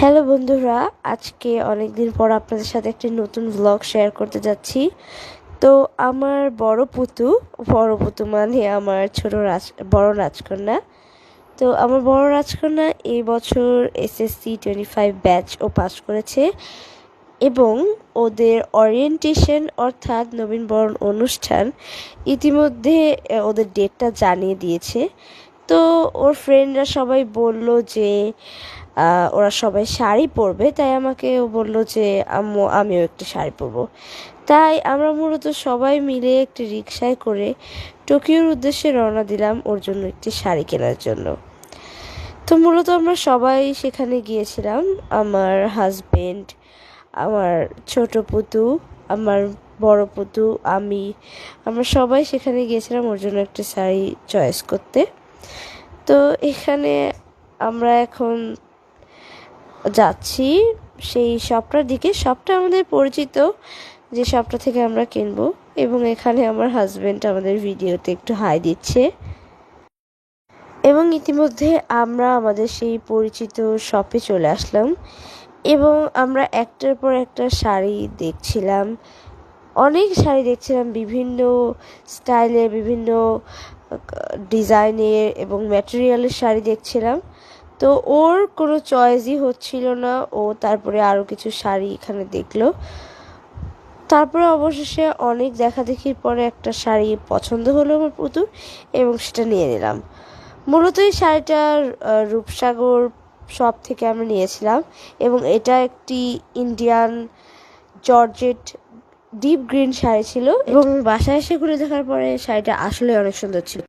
Hello বন্ধুরা, আজকে অনেক দিন পর আপনাদের সাথে একটি নতুন ভ্লগ শেয়ার করতে যাচ্ছি। তো আমার বড় পুতু মানে আমার বড় রাজকন্যা। তো আমার বড় রাজকন্যা এই বছর SSC 25 ব্যাচ ও পাস করেছে এবং ওদের ওরিয়েন্টেশন অর্থাৎ নবীনবরণ অনুষ্ঠান ইতিমধ্যে ওদের ডেটটা জানিয়ে দিয়েছে। তো ওর ফ্রেন্ডরা সবাই বলল যে ওরা সবাই শাড়ি পরবে, তাই আমাকে ও বলল যে আম্মু আমিও একটু শাড়ি পরবো। তাই আমরা মূলত সবাই মিলে একটি রিকশায় করে টোকিওর উদ্দেশ্যে রওনা দিলাম ওর জন্য একটি শাড়ি কেনার জন্য। তো মূলত আমরা সবাই সেখানে গিয়েছিলাম, আমার হাজবেন্ড, আমার ছোট পুতু, আমার বড় পুতু, আমরা সবাই সেখানে গিয়েছিলাম ওর জন্য একটা শাড়ি চয়েস করতে। তো এখানে আমরা এখন যাচ্ছি সেই শপটার দিকে। শপটা আমাদের পরিচিত, যে শপটা থেকে আমরা কিনবো, এবং এখানে আমার হাজবেন্ড আমাদের ভিডিওতে একটু হাই দিচ্ছে। এবং ইতিমধ্যে আমরা আমাদের সেই পরিচিত শপে চলে আসলাম এবং আমরা একটার পর একটা শাড়ি দেখছিলাম, অনেক শাড়ি দেখছিলাম, বিভিন্ন স্টাইলের, বিভিন্ন ডিজাইনের এবং ম্যাটেরিয়ালের শাড়ি দেখছিলাম। তো ওর কোনো চয়েসই হচ্ছিল না, ও তারপরে আরও কিছু শাড়ি এখানে দেখলো। তারপরে অবশেষে অনেক দেখাদেখির পরে একটা শাড়ি পছন্দ হলো আমার পুতুর, এবং সেটা নিয়ে নিলাম। মূলত এই শাড়িটা রূপসাগর শপ থেকে আমরা নিয়েছিলাম, এবং এটা একটি Indian georgette deep green sari ছিল, এবং বাসায় এসে ঘুরে দেখার পরে শাড়িটা আসলে অনেক সুন্দর ছিল।